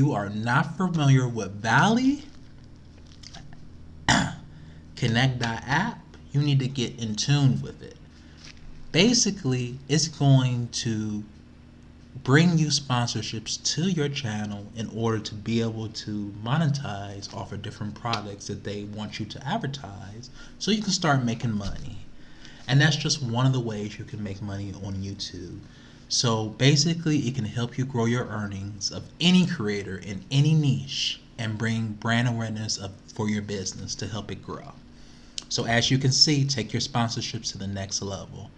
You are not familiar with Valley Connect app, you need to get in tune with it. Basically, it's going to bring you sponsorships to your channel in order to be able to monetize off of different products that they want you to advertise so you can start making money. And that's just one of the ways you can make money on YouTube. So basically, it can help you grow your earnings of any creator in any niche and bring brand awareness for your business to help it grow. So as you can see, take your sponsorships to the next level.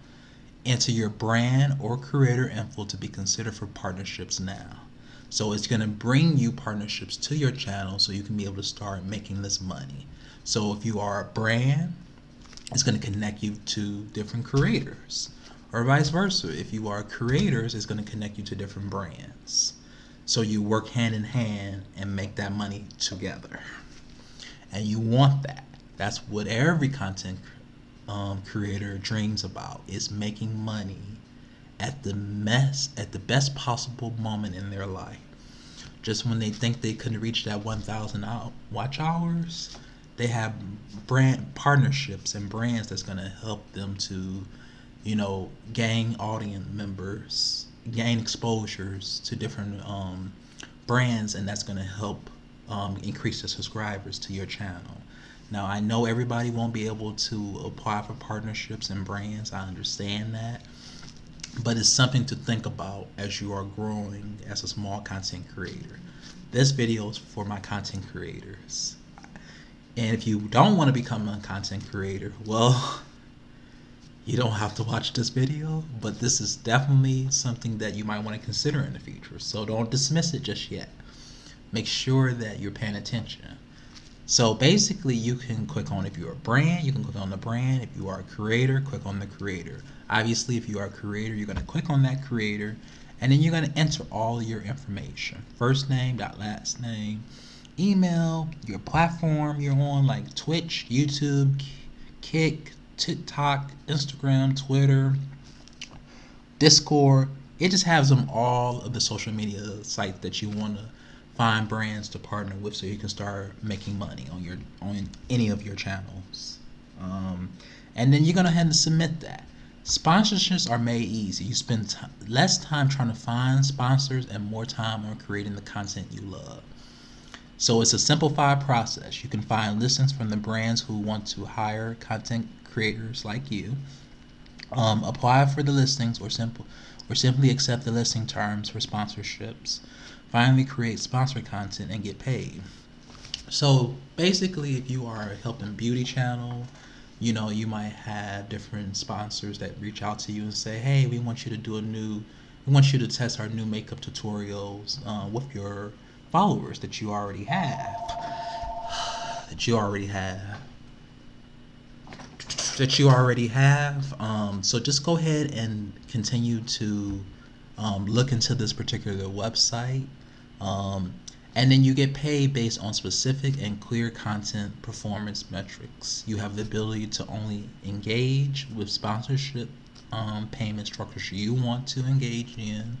Enter your brand or creator info to be considered for partnerships now. So it's going to bring you partnerships to your channel so you can be able to start making this money. So if you are a brand, it's going to connect you to different creators, or vice versa. If you are creators, it's going to connect you to different brands. So you work hand in hand and make that money together. And you want that. That's what every content creator dreams about, is making money at the best possible moment in their life. Just when they think they couldn't reach that 1,000 watch hours, they have brand partnerships and brands that's going to help them to, gain audience members, gain exposures to different brands, and that's going to help increase the subscribers to your channel. Now, I know everybody won't be able to apply for partnerships and brands. I understand that. But it's something to think about as you are growing as a small content creator. This video is for my content creators. And if you don't want to become a content creator, well, you don't have to watch this video, but this is definitely something that you might want to consider in the future. So don't dismiss it just yet. Make sure that you're paying attention. So basically, you can click on, if you're a brand, you can click on the brand. If you are a creator, click on the creator. Obviously, if you are a creator, you're going to click on that creator, and then you're going to enter all your information. First name, last name, email, your platform you're on, like Twitch, YouTube, Kick, TikTok, Instagram, Twitter, Discord. It just has them all of the social media sites that you want to find brands to partner with so you can start making money on any of your channels. And then you're going to have to submit that. Sponsorships are made easy. You spend less time trying to find sponsors and more time on creating the content you love. So it's a simplified process. You can find listings from the brands who want to hire content creators like you. Apply for the listings or simply accept the listing terms for sponsorships. Finally, create sponsored content and get paid. So basically, if you are helping beauty channel, you might have different sponsors that reach out to you and say, hey, we want you to test our new makeup tutorials with your followers that you already have. So just go ahead and continue to look into this particular website. And then you get paid based on specific and clear content performance metrics. You have the ability to only engage with sponsorship payment structures you want to engage in,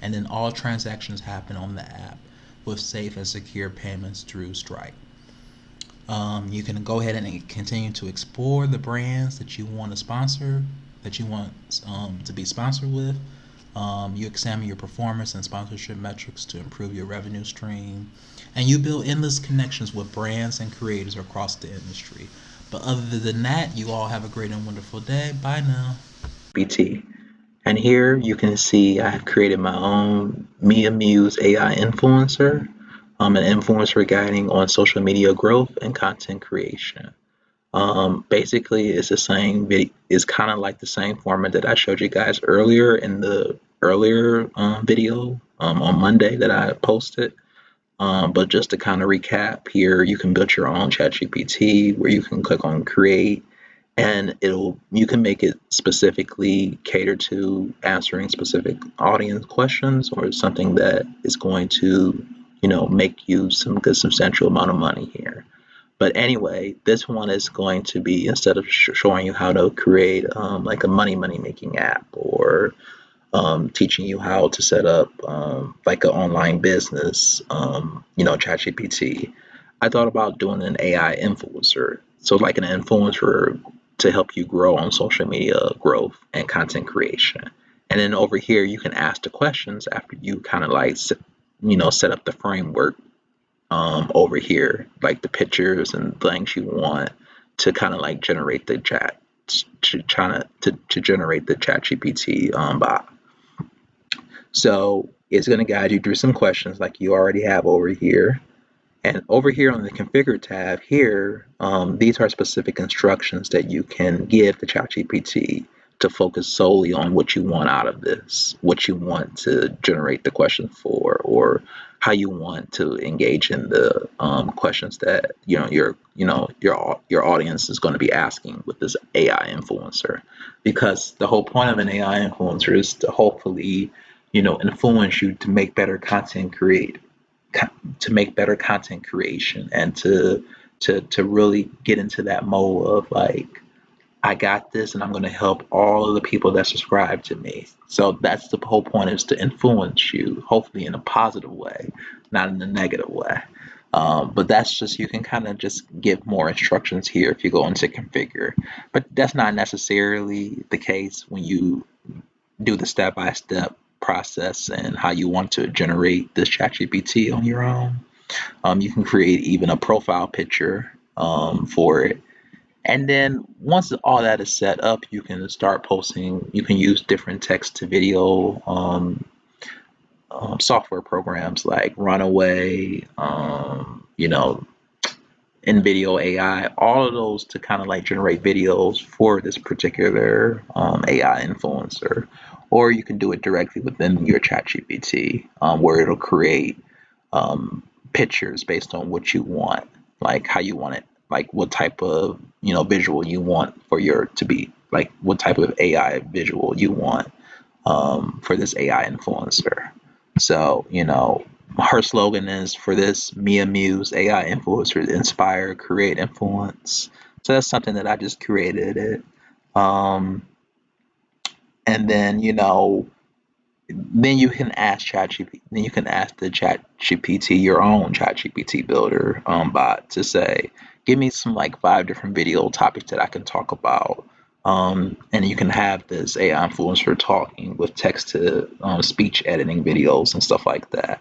and then all transactions happen on the app with safe and secure payments through Stripe. You can go ahead and continue to explore the brands that you want to sponsor, that you want to be sponsored with. You examine your performance and sponsorship metrics to improve your revenue stream, and you build endless connections with brands and creators across the industry. But other than that, you all have a great and wonderful day. Bye now. BT. And here you can see I have created my own Mia Muse AI influencer. I'm an influencer guiding on social media growth and content creation. Basically, it's the same it's kind of like the same format that I showed you guys earlier in the earlier video on Monday that I posted. But just to kind of recap, here you can build your own ChatGPT where you can click on create, and you can make it specifically cater to answering specific audience questions or something that is going to make you some good substantial amount of money here. But anyway, this one is going to be, instead of showing you how to create like a money making app or teaching you how to set up like an online business, ChatGPT. I thought about doing an AI influencer. So, like an influencer to help you grow on social media growth and content creation. And then over here, you can ask the questions after you kind of like, set up the framework over here, like the pictures and things you want to kind of like generate the chat, to generate the chat GPT bot. So it's going to guide you through some questions like you already have over here. And over here on the configure tab here, these are specific instructions that you can give to ChatGPT to focus solely on what you want out of this, what you want to generate the question for, or how you want to engage in the questions that your audience is going to be asking with this AI influencer. Because the whole point of an AI influencer is to hopefully, influence you to make better content create to make better content creation and to really get into that mode of like, I got this and I'm going to help all of the people that subscribe to me. So that's the whole point, is to influence you, hopefully in a positive way, not in a negative way. But that's just, you can kind of just give more instructions here if you go into configure. But that's not necessarily the case when you do the step-by-step process and how you want to generate this ChatGPT on your own. You can create even a profile picture for it. And then once all that is set up, you can start posting. You can use different text to video software programs like Runaway, InVideo AI, all of those to kind of like generate videos for this particular AI influencer. Or you can do it directly within your ChatGPT, where it'll create um, pictures based on what you want, like how you want it, like what type of visual you want for your to be, like what type of AI visual you want for this AI influencer. So, her slogan is for this Mia Muse AI influencer: inspire, create, influence. So that's something that I just created it. Um, and then you can ask ChatGPT. Then you can ask the ChatGPT, your own ChatGPT builder bot, to say, give me some like 5 different video topics that I can talk about. And you can have this AI influencer talking with text to speech editing videos and stuff like that.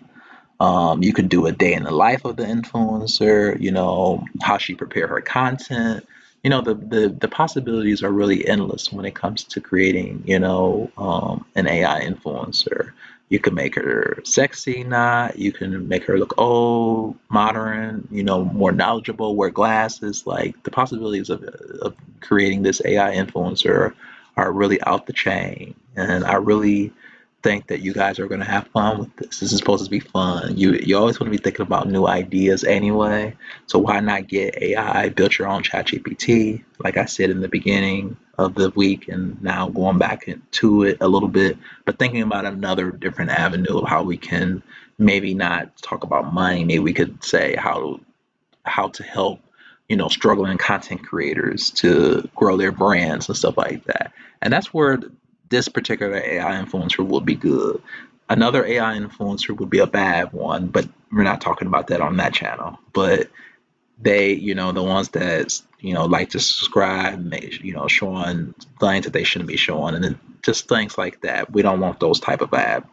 You could do a day in the life of the influencer, how she prepare her content. The possibilities are really endless when it comes to creating, an AI influencer. You can make her sexy, not. You can make her look old, modern, more knowledgeable, wear glasses. Like the possibilities of creating this AI influencer are really out the chain. And I really think that you guys are going to have fun with this. This is supposed to be fun. You always want to be thinking about new ideas anyway. So why not get AI, build your own chat GPT, like I said in the beginning of the week, and now going back into it a little bit, but thinking about another different avenue of how we can maybe not talk about money. Maybe we could say how to help struggling content creators to grow their brands and stuff like that. And that's where this particular AI influencer will be good. Another AI influencer would be a bad one, but we're not talking about that on that channel. But they, the ones that like to subscribe, showing things that they shouldn't be showing, and then just things like that. We don't want those type of bad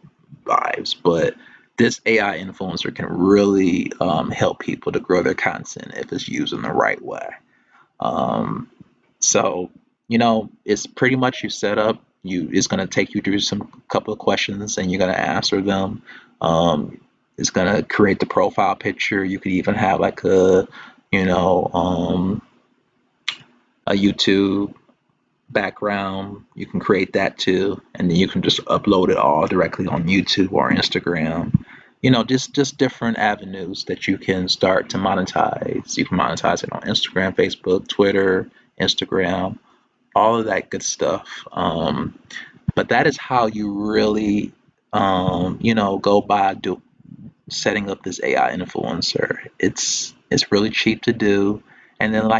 vibes. But this AI influencer can really help people to grow their content if it's used in the right way. Um, so, it's pretty much you set up. It's gonna take you through some couple of questions, and you're gonna answer them. It's gonna create the profile picture. You could even have like you know, um, a YouTube background. You can create that too, and then you can just upload it all directly on YouTube or Instagram. Just different avenues that you can start to monetize. You can monetize it on Instagram, Facebook, Twitter, Instagram, all of that good stuff. But that is how you really, go by setting up this AI influencer. It's really cheap to do, and then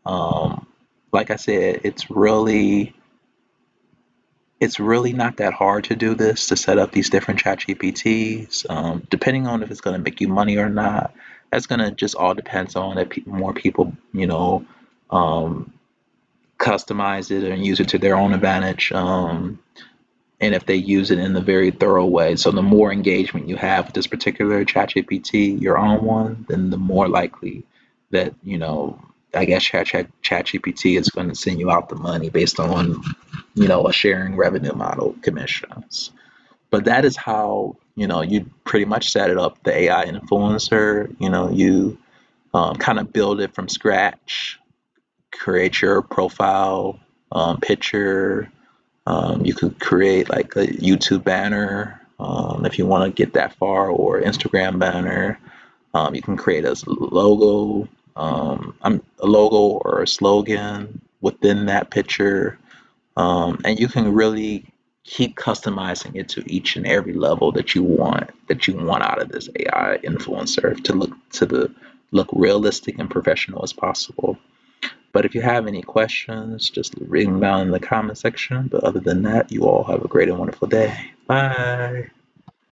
um, like I said, it's really It's really not that hard to do this, to set up these different chat GPTs. Depending on if it's going to make you money or not, that's going to just all depends on if more people, um, customize it and use it to their own advantage. And if they use it in a very thorough way. So the more engagement you have with this particular ChatGPT, your own one, then the more likely that, I guess ChatGPT is going to send you out the money based on, a sharing revenue model commissions. But that is how, you pretty much set it up, the AI influencer. You kind of build it from scratch, create your profile picture. You could create like a YouTube banner if you want to get that far, or Instagram banner. You can create a logo, a logo or a slogan within that picture, and you can really keep customizing it to each and every level that you want out of this AI influencer to look realistic and professional as possible. But if you have any questions, just read them down in the comment section. But other than that, you all have a great and wonderful day. Bye.